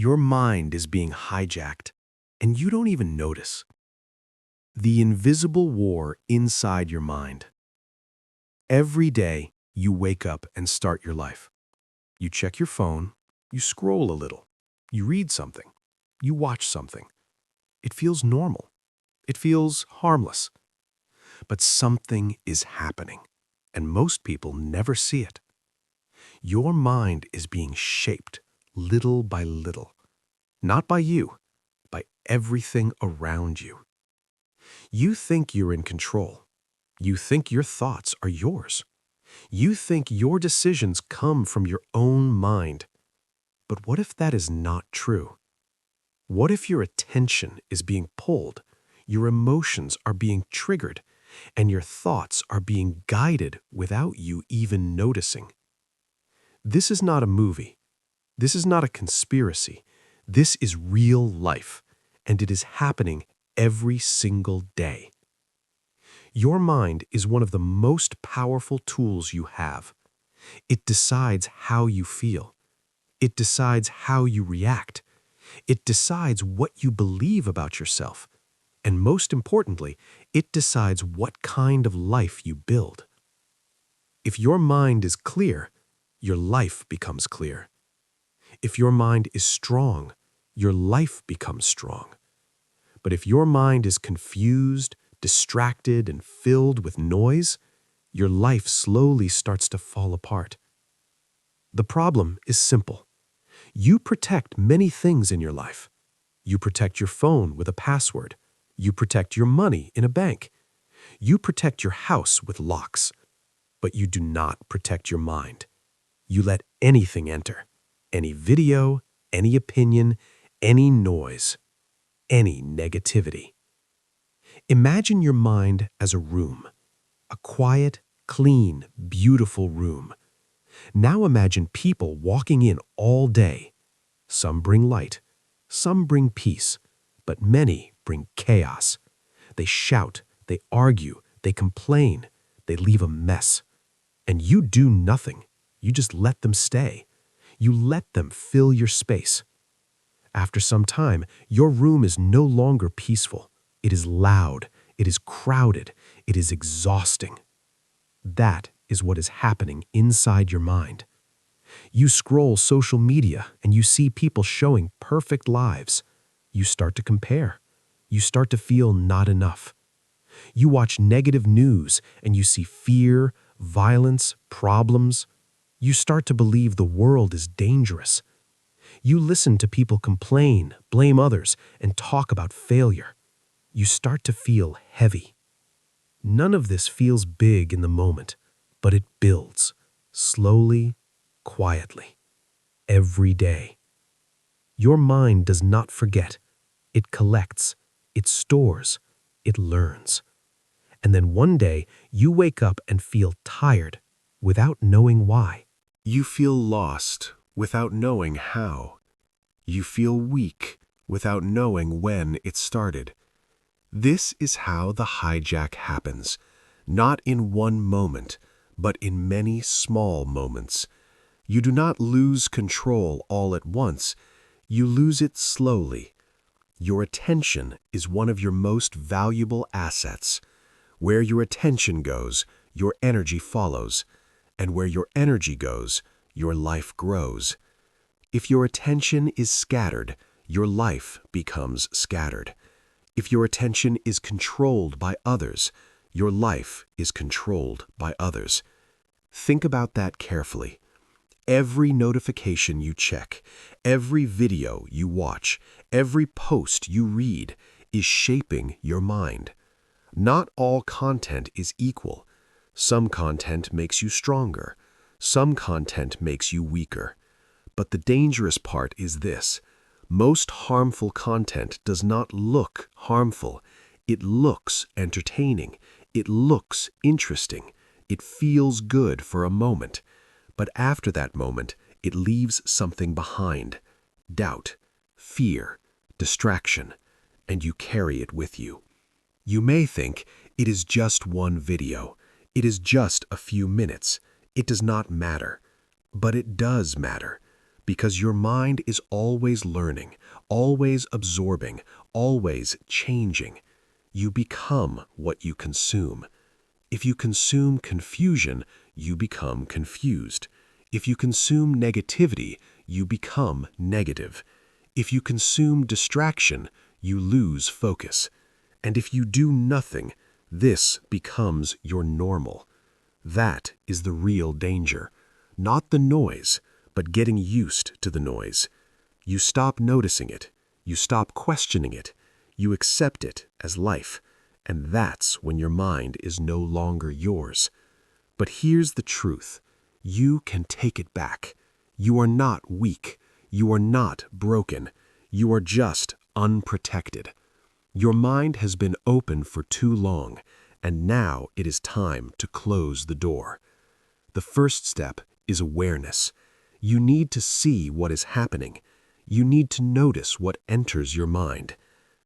Your mind is being hijacked, and you don't even notice. The invisible war inside your mind. Every day, you wake up and start your life. You check your phone, you scroll a little, you read something, you watch something. It feels normal. It feels harmless. But something is happening, and most people never see it. Your mind is being shaped little by little. Not by you, by everything around you. You think you're in control. You think your thoughts are yours. You think your decisions come from your own mind. But what if that is not true? What if your attention is being pulled, your emotions are being triggered, and your thoughts are being guided without you even noticing? This is not a movie. This is not a conspiracy. This is real life, and it is happening every single day. Your mind is one of the most powerful tools you have. It decides how you feel. It decides how you react. It decides what you believe about yourself. And most importantly, it decides what kind of life you build. If your mind is clear, your life becomes clear. If your mind is strong, your life becomes strong. But if your mind is confused, distracted, and filled with noise, your life slowly starts to fall apart. The problem is simple. You protect many things in your life. You protect your phone with a password. You protect your money in a bank. You protect your house with locks. But you do not protect your mind. You let anything enter. Any video, any opinion, any noise, any negativity. Imagine your mind as a room, a quiet, clean, beautiful room. Now imagine people walking in all day. Some bring light, some bring peace, but many bring chaos. They shout, they argue, they complain, they leave a mess. And you do nothing. You just let them stay. You let them fill your space. After some time, your room is no longer peaceful. It is loud. It is crowded. It is exhausting. That is what is happening inside your mind. You scroll social media and you see people showing perfect lives. You start to compare. You start to feel not enough. You watch negative news and you see fear, violence, problems. You start to believe the world is dangerous. You listen to people complain, blame others, and talk about failure. You start to feel heavy. None of this feels big in the moment, but it builds, slowly, quietly, every day. Your mind does not forget. It collects, it stores, it learns. And then one day, you wake up and feel tired without knowing why. You feel lost without knowing how. You feel weak without knowing when it started. This is how the hijack happens, not in one moment, but in many small moments. You do not lose control all at once. You lose it slowly. Your attention is one of your most valuable assets. Where your attention goes, your energy follows. And where your energy goes, your life grows. If your attention is scattered, your life becomes scattered. If your attention is controlled by others, your life is controlled by others. Think about that carefully. Every notification you check, every video you watch, every post you read is shaping your mind. Not all content is equal. Some content makes you stronger. Some content makes you weaker. But the dangerous part is this. Most harmful content does not look harmful. It looks entertaining. It looks interesting. It feels good for a moment. But after that moment, it leaves something behind. Doubt, fear, distraction, and you carry it with you. You may think it is just one video. It is just a few minutes. It does not matter. But it does matter. Because your mind is always learning, always absorbing, always changing. You become what you consume. If you consume confusion, you become confused. If you consume negativity, you become negative. If you consume distraction, you lose focus. And if you do nothing, this becomes your normal. That is the real danger. Not the noise, but getting used to the noise. You stop noticing it. You stop questioning it. You accept it as life. And that's when your mind is no longer yours. But here's the truth. You can take it back. You are not weak. You are not broken. You are just unprotected. Your mind has been open for too long, and now it is time to close the door. The first step is awareness. You need to see what is happening. You need to notice what enters your mind.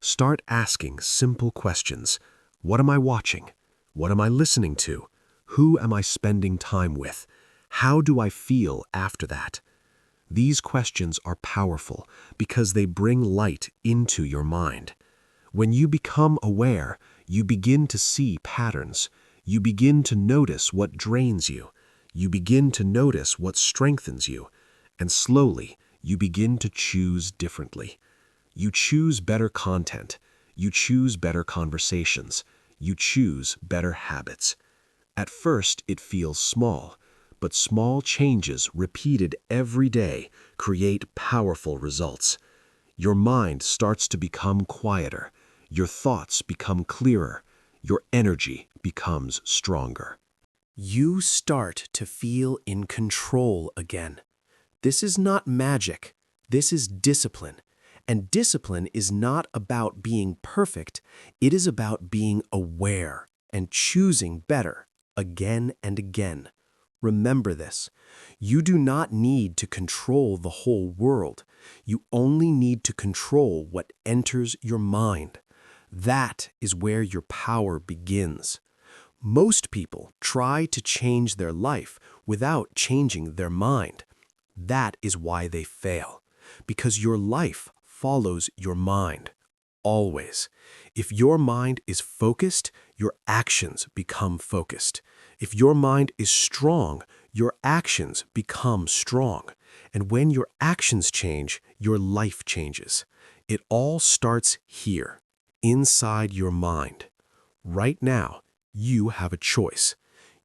Start asking simple questions. What am I watching? What am I listening to? Who am I spending time with? How do I feel after that? These questions are powerful because they bring light into your mind. When you become aware, you begin to see patterns. You begin to notice what drains you. You begin to notice what strengthens you. And slowly, you begin to choose differently. You choose better content. You choose better conversations. You choose better habits. At first, it feels small, but small changes repeated every day create powerful results. Your mind starts to become quieter. Your thoughts become clearer. Your energy becomes stronger. You start to feel in control again. This is not magic. This is discipline. And discipline is not about being perfect. It is about being aware and choosing better again and again. Remember this. You do not need to control the whole world. You only need to control what enters your mind. That is where your power begins. Most people try to change their life without changing their mind. That is why they fail. Because your life follows your mind. Always. If your mind is focused, your actions become focused. If your mind is strong, your actions become strong. And when your actions change, your life changes. It all starts here, inside your mind. Right now, you have a choice.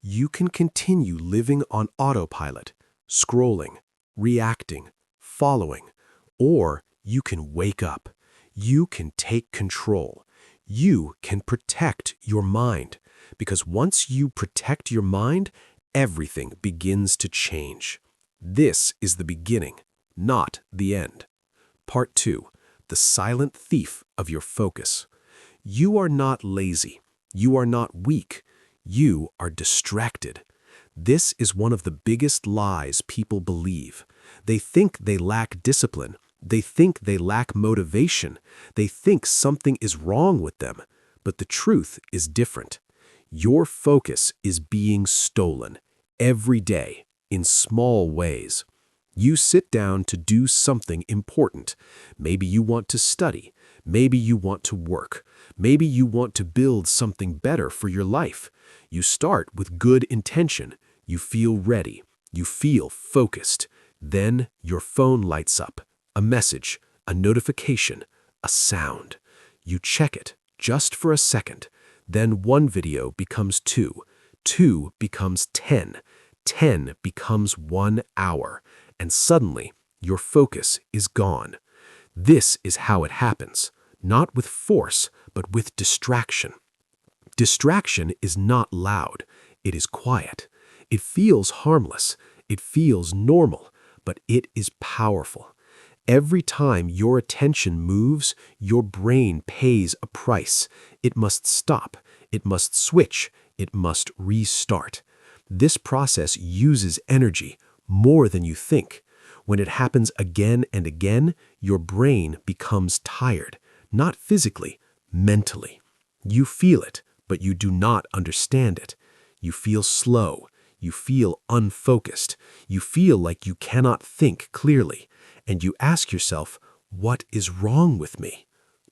You can continue living on autopilot, scrolling, reacting, following, or you can wake up. You can take control. You can protect your mind. Because once you protect your mind, everything begins to change. This is the beginning, not the end. Part 2. The silent thief of your focus. You are not lazy. You are not weak. You are distracted. This is one of the biggest lies people believe. They think they lack discipline. They think they lack motivation. They think something is wrong with them. But the truth is different. Your focus is being stolen every day in small ways. You sit down to do something important. Maybe you want to study. Maybe you want to work. Maybe you want to build something better for your life. You start with good intention. You feel ready. You feel focused. Then your phone lights up. A message, a notification, a sound. You check it just for a second. Then one video becomes 2. 2 becomes 10. 10 becomes 1 hour. And suddenly, your focus is gone. This is how it happens, not with force, but with distraction. Distraction is not loud. It is quiet. It feels harmless. It feels normal, but it is powerful. Every time your attention moves, your brain pays a price. It must stop. It must switch. It must restart. This process uses energy more than you think. When it happens again and again, your brain becomes tired, not physically, mentally. You feel it, but you do not understand it. You feel slow. You feel unfocused. You feel like you cannot think clearly. And you ask yourself, what is wrong with me?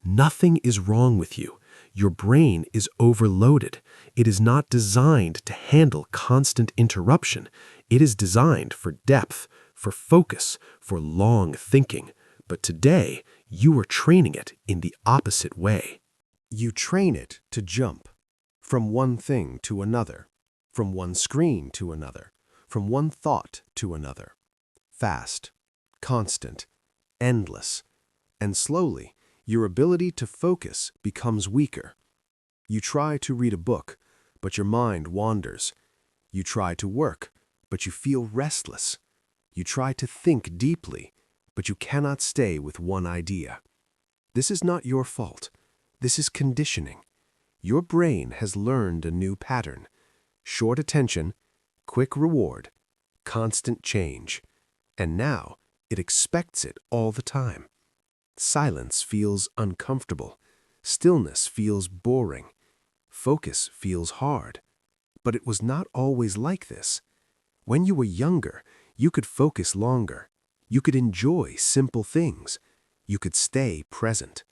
Nothing is wrong with you. Your brain is overloaded. It is not designed to handle constant interruption. It is designed for depth, for focus, for long thinking. But today, you are training it in the opposite way. You train it to jump from one thing to another, from one screen to another, from one thought to another. Fast, constant, endless, and slowly, your ability to focus becomes weaker. You try to read a book, but your mind wanders. You try to work, but you feel restless. You try to think deeply, but you cannot stay with one idea. This is not your fault. This is conditioning. Your brain has learned a new pattern. Short attention, quick reward, constant change. And now it expects it all the time. Silence feels uncomfortable. Stillness feels boring. Focus feels hard. But it was not always like this. When you were younger, you could focus longer. You could enjoy simple things. You could stay present.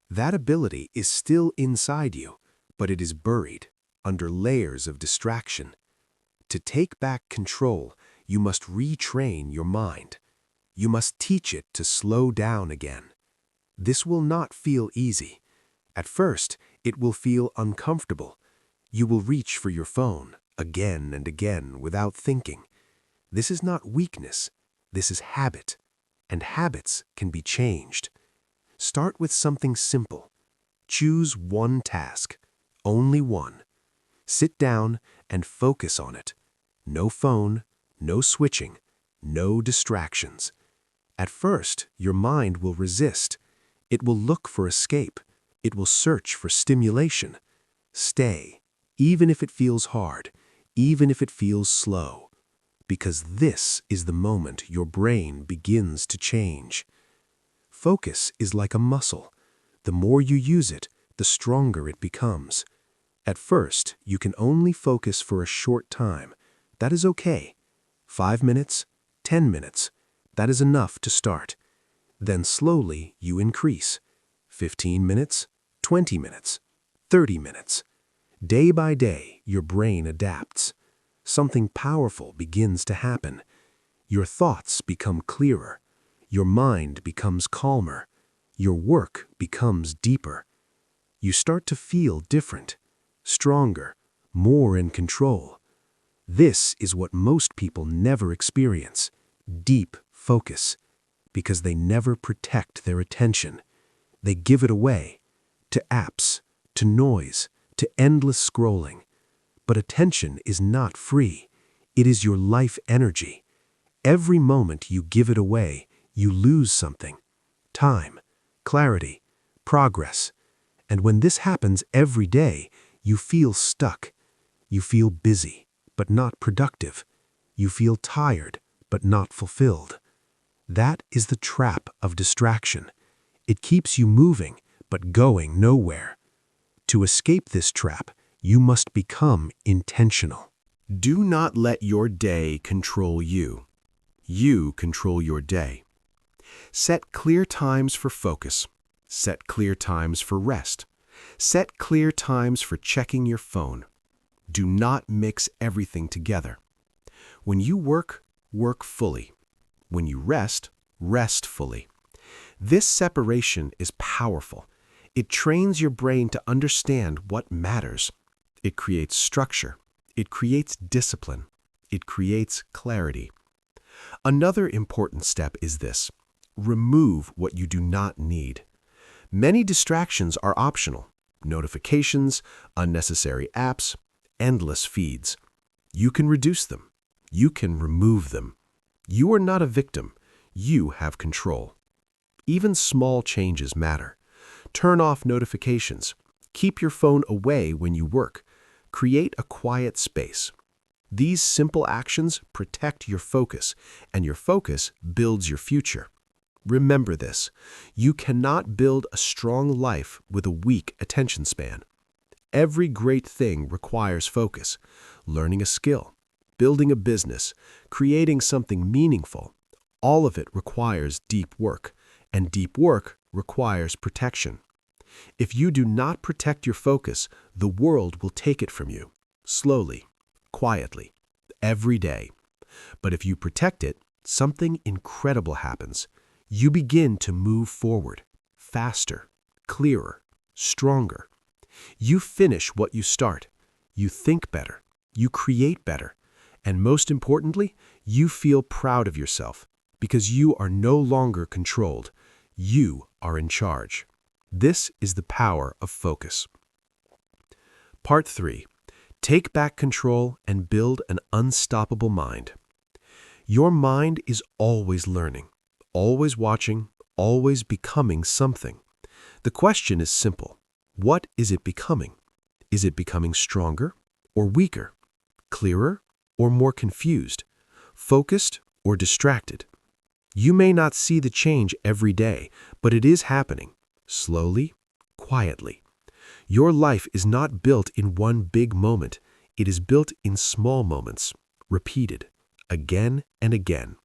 That ability is still inside you, but it is buried under layers of distraction. To take back control, you must retrain your mind. You must teach it to slow down again. This will not feel easy. At first, it will feel uncomfortable. You will reach for your phone again and again without thinking. This is not weakness. This is habit. And habits can be changed. Start with something simple. Choose one task, only one. Sit down and focus on it. No phone, no switching, no distractions. At first, your mind will resist. It will look for escape. It will search for stimulation. Stay, even if it feels hard, even if it feels slow. Because this is the moment your brain begins to change. Focus is like a muscle. The more you use it, the stronger it becomes. At first, you can only focus for a short time. That is okay. 5 minutes, 10 minutes. That is enough to start. Then slowly you increase. 15 minutes, 20 minutes, 30 minutes. Day by day, your brain adapts. Something powerful begins to happen. Your thoughts become clearer. Your mind becomes calmer. Your work becomes deeper. You start to feel different, stronger, more in control. This is what most people never experience: deep focus, because they never protect their attention. They give it away to apps, to noise, to endless scrolling. But attention is not free. It is your life energy. Every moment you give it away, you lose something: time, clarity, progress. And when this happens every day, you feel stuck. You feel busy, but not productive. You feel tired, but not fulfilled. That is the trap of distraction. It keeps you moving, but going nowhere. To escape this trap, you must become intentional. Do not let your day control you. You control your day. Set clear times for focus. Set clear times for rest. Set clear times for checking your phone. Do not mix everything together. When you work, work fully. When you rest, rest fully. This separation is powerful. It trains your brain to understand what matters. It creates structure. It creates discipline. It creates clarity. Another important step is this: remove what you do not need. Many distractions are optional: notifications, unnecessary apps, endless feeds. You can reduce them. You can remove them. You are not a victim. You have control. Even small changes matter. Turn off notifications. Keep your phone away when you work. Create a quiet space. These simple actions protect your focus, and your focus builds your future. Remember this: you cannot build a strong life with a weak attention span. Every great thing requires focus: learning a skill, building a business, creating something meaningful, all of it requires deep work, and deep work requires protection. If you do not protect your focus, the world will take it from you, slowly, quietly, every day. But if you protect it, something incredible happens. You begin to move forward, faster, clearer, stronger. You finish what you start. You think better. You create better. And most importantly, you feel proud of yourself because you are no longer controlled. You are in charge. This is the power of focus. Part 3. Take back control and build an unstoppable mind. Your mind is always learning, always watching, always becoming something. The question is simple. What is it becoming? Is it becoming stronger or weaker? Clearer or more confused? Focused or distracted? You may not see the change every day, but it is happening, slowly, quietly. Your life is not built in one big moment. It is built in small moments, repeated, again and again.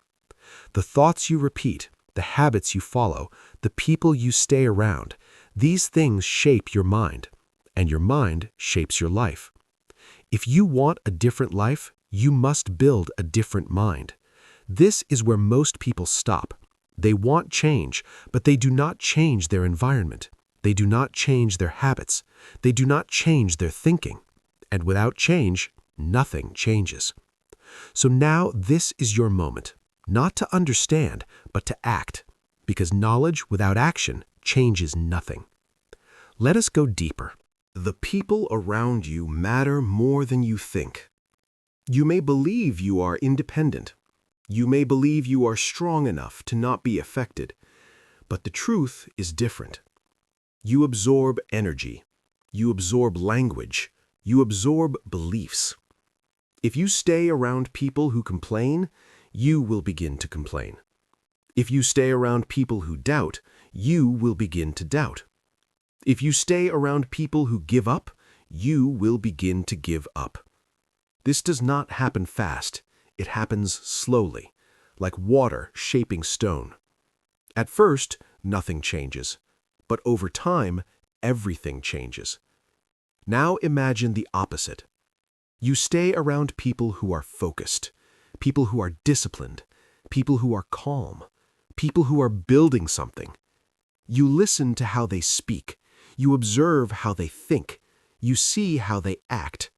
The thoughts you repeat, the habits you follow, the people you stay around, these things shape your mind, and your mind shapes your life. If you want a different life, you must build a different mind. This is where most people stop. They want change, but they do not change their environment. They do not change their habits. They do not change their thinking. And without change, nothing changes. So now this is your moment, not to understand, but to act, because knowledge without action changes nothing. Let us go deeper. The people around you matter more than you think. You may believe you are independent. You may believe you are strong enough to not be affected, but the truth is different. You absorb energy. You absorb language. You absorb beliefs. If you stay around people who complain, you will begin to complain. If you stay around people who doubt, you will begin to doubt. If you stay around people who give up, you will begin to give up. This does not happen fast. It happens slowly, like water shaping stone. At first, nothing changes, but over time, everything changes. Now imagine the opposite. You stay around people who are focused, people who are disciplined, people who are calm, people who are building something. You listen to how they speak. You observe how they think. You see how they act.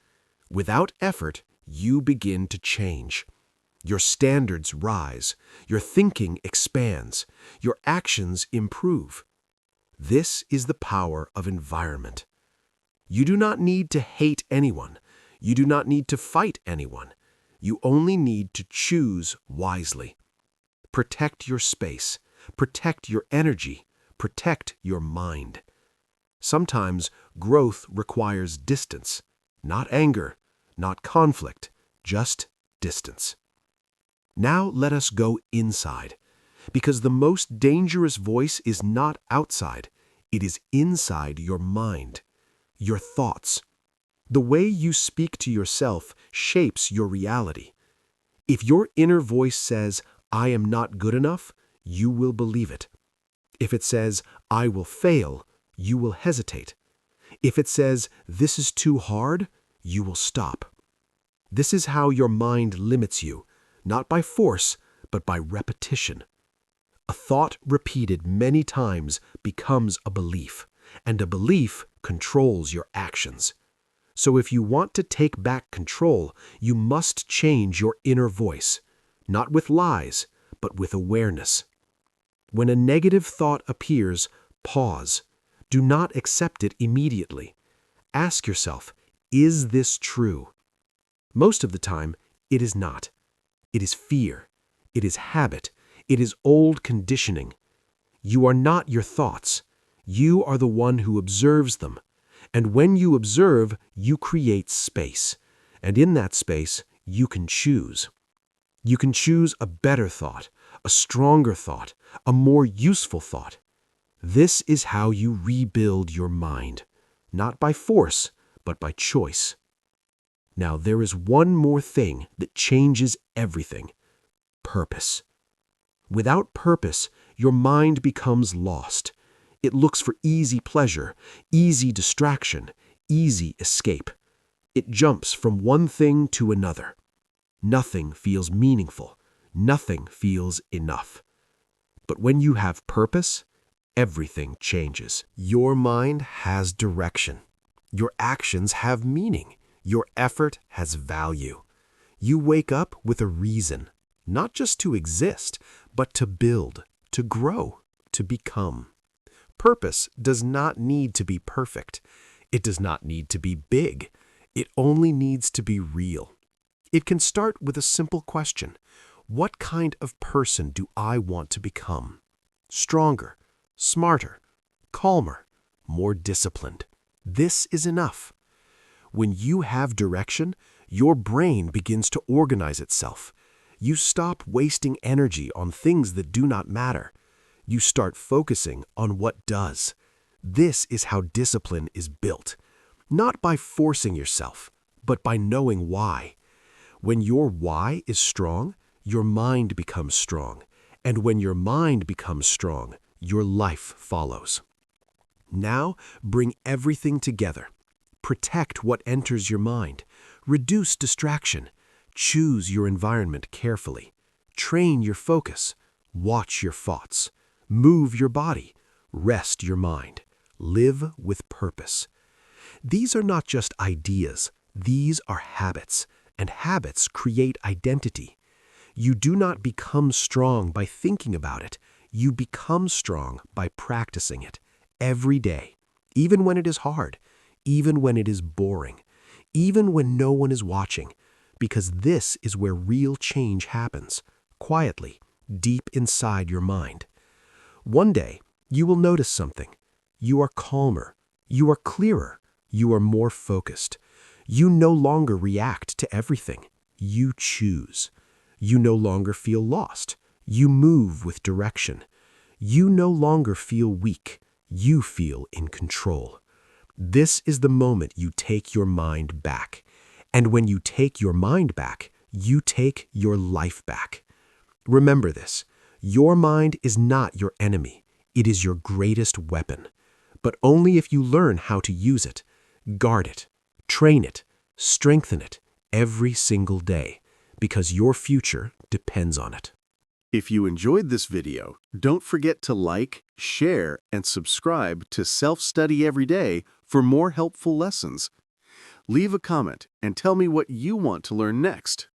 Without effort, you begin to change. Your standards rise. Your thinking expands. Your actions improve. This is the power of environment. You do not need to hate anyone. You do not need to fight anyone. You only need to choose wisely. Protect your space. Protect your energy. Protect your mind. Sometimes growth requires distance, not anger, not conflict, just distance. Now let us go inside, because the most dangerous voice is not outside. It is inside your mind, your thoughts. The way you speak to yourself shapes your reality. If your inner voice says, "I am not good enough," you will believe it. If it says, "I will fail," you will hesitate. If it says, "This is too hard," you will stop. This is how your mind limits you, not by force, but by repetition. A thought repeated many times becomes a belief, and a belief controls your actions. So if you want to take back control, you must change your inner voice, not with lies, but with awareness. When a negative thought appears, pause. Do not accept it immediately. Ask yourself, is this true? Most of the time, it is not. It is fear. It is habit. It is old conditioning. You are not your thoughts. You are the one who observes them. And when you observe, you create space. And in that space, you can choose. You can choose a better thought, a stronger thought, a more useful thought. This is how you rebuild your mind, not by force, but by choice. Now, there is one more thing that changes everything: purpose. Without purpose, your mind becomes lost. It looks for easy pleasure, easy distraction, easy escape. It jumps from one thing to another. Nothing feels meaningful. Nothing feels enough. But when you have purpose, everything changes. Your mind has direction. Your actions have meaning. Your effort has value. You wake up with a reason, not just to exist, but to build, to grow, to become. Purpose does not need to be perfect. It does not need to be big. It only needs to be real. It can start with a simple question. What kind of person do I want to become? Stronger, smarter, calmer, more disciplined. This is enough. When you have direction, your brain begins to organize itself. You stop wasting energy on things that do not matter. You start focusing on what does. This is how discipline is built. Not by forcing yourself, but by knowing why. When your why is strong, your mind becomes strong. And when your mind becomes strong, your life follows. Now, bring everything together. Protect what enters your mind. Reduce distraction. Choose your environment carefully. Train your focus. Watch your thoughts. Move your body. Rest your mind. Live with purpose. These are not just ideas. These are habits, and habits create identity. You do not become strong by thinking about it. You become strong by practicing it every day, even when it is hard, even when it is boring, even when no one is watching, because this is where real change happens, quietly, deep inside your mind. One day, you will notice something. You are calmer. You are clearer. You are more focused. You no longer react to everything. You choose. You no longer feel lost. You move with direction. You no longer feel weak. You feel in control. This is the moment you take your mind back. And when you take your mind back, you take your life back. Remember this. Your mind is not your enemy. It is your greatest weapon. But only if you learn how to use it. Guard it. Train it. Strengthen it every single day, because your future depends on it. If you enjoyed this video, don't forget to like, share, and subscribe to Self-Study Every Day for more helpful lessons. Leave a comment and tell me what you want to learn next.